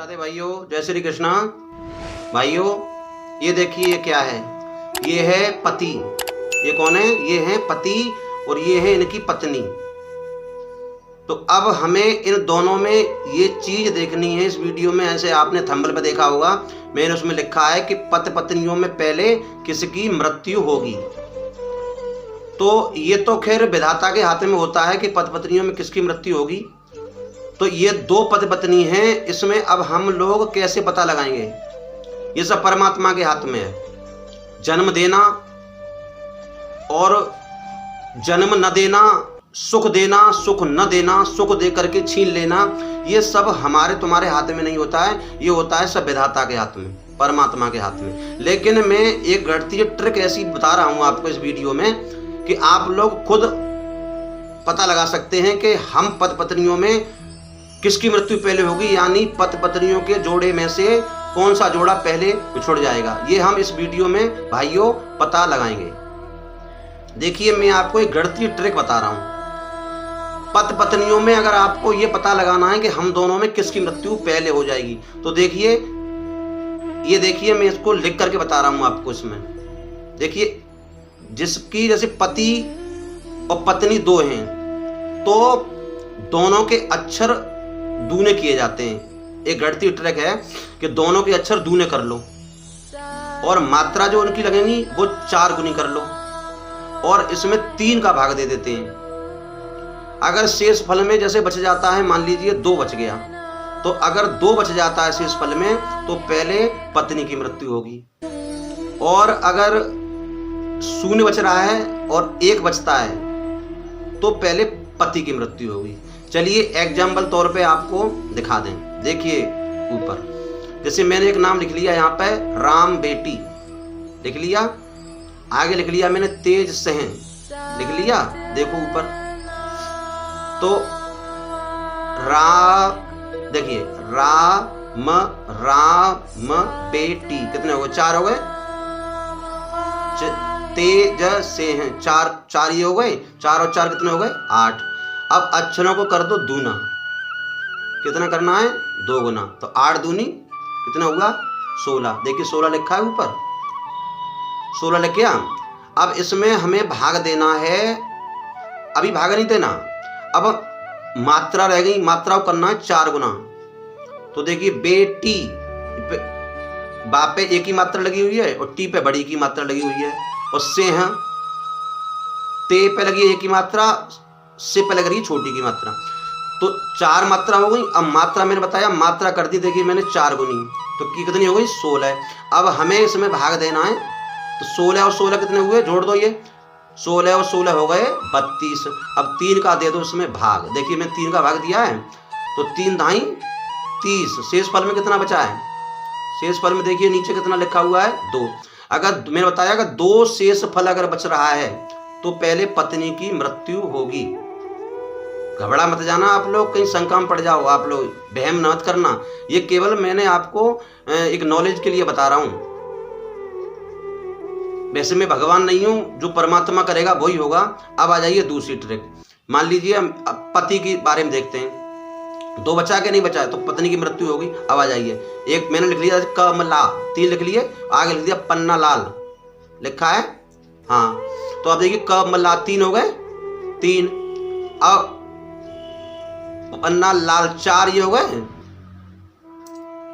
राधे भाइयों, जय श्री कृष्णा। भाइयों ये देखिए ये क्या है, ये है पति। ये कौन है? ये है पति और ये है इनकी पत्नी। तो अब हमें इन दोनों में ये चीज देखनी है इस वीडियो में। ऐसे आपने थंबनेल पे देखा होगा, मैंने उसमें लिखा है कि पति पत्नियों में पहले किसकी मृत्यु होगी। तो ये तो खैर विधाता के हाथ में होता है कि पति पत्नियों में किसकी मृत्यु होगी। तो ये दो पति पत्नी हैं, इसमें अब हम लोग कैसे पता लगाएंगे? ये सब परमात्मा के हाथ में है। जन्म देना और जन्म न देना, सुख देना, सुख न देना, सुख दे करके छीन लेना, ये सब हमारे तुम्हारे हाथ में नहीं होता है। ये होता है सब विधाता के हाथ में, परमात्मा के हाथ में। लेकिन मैं एक गढ़ती ट्रिक ऐसी बता रहा हूं आपको इस वीडियो में कि आप लोग खुद पता लगा सकते हैं कि हम पति पत्नियों में किसकी मृत्यु पहले होगी, यानी पति पत्नियों के जोड़े में से कौन सा जोड़ा पहले बिछुड़ जाएगा। ये हम इस वीडियो में भाइयों पता लगाएंगे। देखिए मैं आपको एक गढ़ती ट्रिक बता रहा हूं। पति पत्नियों में अगर आपको ये पता लगाना है कि हम दोनों में किसकी मृत्यु पहले हो जाएगी, तो देखिए ये देखिए मैं इसको लिख करके बता रहा हूं आपको। इसमें देखिए जिसकी जैसे पति और पत्नी दो हैं तो दोनों के अक्षर दूने किए जाते हैं। एक गढ़ती ट्रिक है कि दोनों के अक्षर दूने कर लो और मात्रा जो उनकी लगेंगी वो 4 गुनी कर लो और इसमें 3 का भाग दे देते हैं। अगर शेष फल में जैसे बच जाता है, मान लीजिए 2 बच गया, तो अगर 2 बच जाता है शेष फल में तो पहले पत्नी की मृत्यु होगी, और अगर 0 बच रहा है और 1 बचता है तो पहले पति की मृत्यु होगी। चलिए एग्जाम्पल तौर पे आपको दिखा दें। देखिए ऊपर जैसे मैंने एक नाम लिख लिया यहाँ पे राम बेटी लिख लिया, आगे लिख लिया मैंने तेज सिंह लिख लिया। देखो ऊपर तो देखिए राम राम बेटी कितने हो गए? 4 हो गए। तेज सिंह 4 ही हो गए। 4 और 4 कितने हो गए? 8। अब अक्षरों को कर दो दूना। कितना करना है? 2 गुना। तो 8 दूनी कितना हुआ? 16। देखिए 16 लिखा है ऊपर, 16 लिख गया। अब इसमें हमें भाग देना है, अभी भाग नहीं देना, अब मात्रा रह गई, मात्रा को करना है 4 गुना। तो देखिए बेटी बाप पे एक ही मात्रा लगी हुई है और टी पे बड़ी की मात्रा लगी हुई है, और सिंह ते पे लगी है एक ही मात्रा, से पे लग रही है छोटी की मात्रा। तो 4 मात्रा हो गई। अब मात्रा मैंने बताया, मात्रा कर दी देखिए मैंने 4 गुनी, तो की कितनी हो गई? 16। अब हमें इसमें भाग देना है, तो 16 और 16 कितने हुए? जोड़ दो, ये 16 और 16 हो गए 32। अब 3 का दे दो इसमें भाग। देखिए मैं 3 का भाग दिया है, तो 3 दाई 30। शेष फल में कितना बचा है? शेष फल में देखिए नीचे कितना लिखा हुआ है? 2। अगर मैंने बताया अगर 2 शेष फल अगर बच रहा है तो पहले पत्नी की मृत्यु होगी। घबरा मत जाना आप लोग, कहीं शंका में पड़ जाओ आप लोग, वहम मत करना। ये केवल मैंने आपको एक नॉलेज के लिए बता रहा हूं। वैसे मैं भगवान नहीं हूं, जो परमात्मा करेगा वही होगा। अब आ जाइए दूसरी ट्रिक। मान लीजिए हम पति के बारे में देखते हैं। 2 बचा के नहीं बचा है तो पत्नी की मृत्यु होगी। अब आ जाइए, एक मैंने लिख लिया कमला, 3 लिख लिए, आगे लिख दिया पन्ना लाल लिखा है। हाँ तो अब देखिए कमला 3 हो गए, 3। अब पन्ना लाल 4 ये हो गए।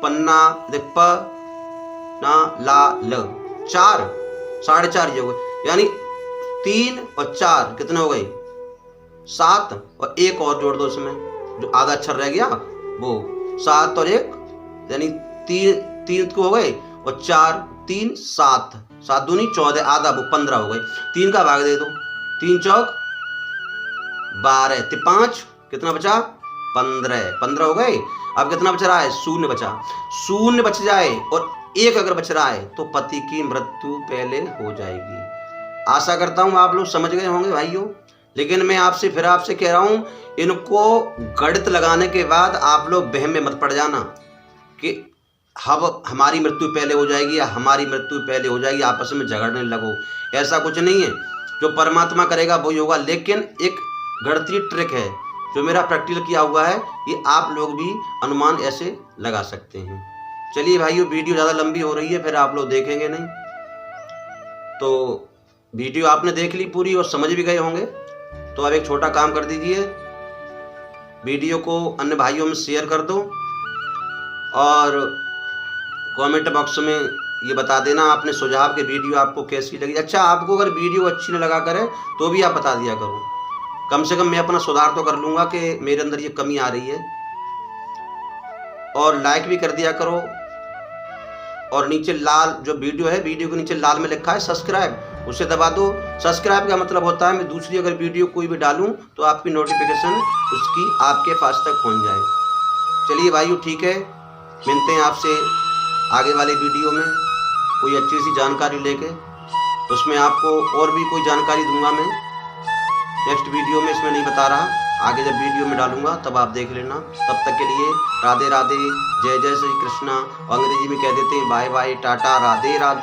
पन्ना देख प ना ला ल 4, 4.5 ये हो गए, यानी 3 और 4 कितने हो गए? 7। और 1 और जोड़ दो इसमें, जो आधा अक्षर रह गया वो 7 और 1 यानी 3 को हो गए, और 4 3 7, 7 दूनी 14, आधा वो 15 हो गए। 3 का भाग दे दो, 3 चौक 12, 5 कितना बचा? 15 हो गए। अब कितना बच रहा है? 0 बचा। 0 बच जाए और 1 अगर बच रहा है तो पति की मृत्यु पहले हो जाएगी। आशा करता हूं आप लोग समझ गए होंगे भाइयों। लेकिन मैं आपसे कह रहा हूं, इनको गणित लगाने के बाद आप लोग वहम में मत पड़ जाना कि हमारी मृत्यु पहले हो जाएगी या हमारी मृत्यु पहले हो जाएगी, आपस में झगड़ने लगो। ऐसा कुछ नहीं है, जो परमात्मा करेगा वही होगा। लेकिन एक गणितीय ट्रिक है जो मेरा प्रैक्टिकल किया हुआ है ये आप लोग भी अनुमान ऐसे लगा सकते हैं। चलिए भाइयों, वीडियो ज़्यादा लंबी हो रही है, फिर आप लोग देखेंगे नहीं। तो वीडियो आपने देख ली पूरी और समझ भी गए होंगे। तो अब एक छोटा काम कर दीजिए, वीडियो को अन्य भाइयों में शेयर कर दो और कमेंट बॉक्स में ये बता देना आपने सुझाव के वीडियो आपको कैसी लगी। अच्छा, आपको अगर वीडियो अच्छी न लगा करे तो भी आप बता दिया करो, कम से कम मैं अपना सुधार तो कर लूँगा कि मेरे अंदर ये कमी आ रही है। और लाइक भी कर दिया करो। और नीचे लाल जो वीडियो है, वीडियो के नीचे लाल में लिखा है सब्सक्राइब, उसे दबा दो। सब्सक्राइब का मतलब होता है मैं दूसरी अगर वीडियो कोई भी डालूं तो आपकी नोटिफिकेशन उसकी आपके पास तक पहुंच जाए। चलिए भाइयों, ठीक है, मिलते हैं आपसे आगे वाले वीडियो में कोई अच्छी सी जानकारी लेके। उसमें आपको और भी कोई जानकारी दूंगा मैं नेक्स्ट वीडियो में, इसमें नहीं बता रहा, आगे जब वीडियो में डालूंगा तब आप देख लेना। तब तक के लिए राधे राधे, जय जय श्री कृष्णा। अंग्रेजी में कह देते हैं बाय बाय, टाटा, राधे राधे।